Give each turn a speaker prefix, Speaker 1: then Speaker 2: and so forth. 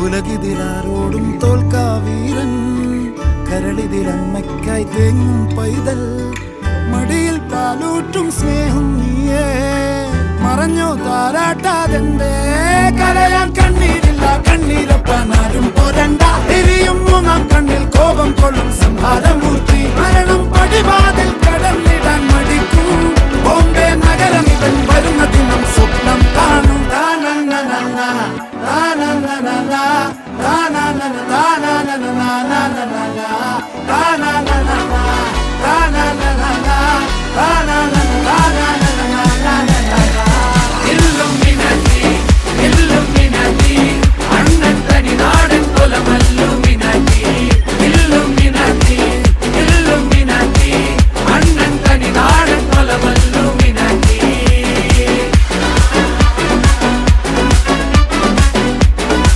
Speaker 1: ഉലകിതിലാരോടും തോൽക്കാ വീരൻ, കരളിതിലമ്മയ്ക്കായി തേങ്ങും പൈതൽ, മടിയിൽ പാലൂറ്റും സ്നേഹം നീയേ. മറഞ്ഞോ താരാട്ടാതെന്റെ കരയാൻ കണ്ണീരില്ല, കണ്ണീരൊപ്പാനാരും പോരണ്ട. എരിയും മൂന്നാം കണ്ണിൽ കോപം കൊള്ളും സംഹാരമൂർത്തി, മരണം പടിവാതിൽ കടന്നിടാൻ മടിക്കും. ബോംബെ നഗരം ഇവൻ വരുന്ന ദിനം സ്വപ്നം കാണും. Na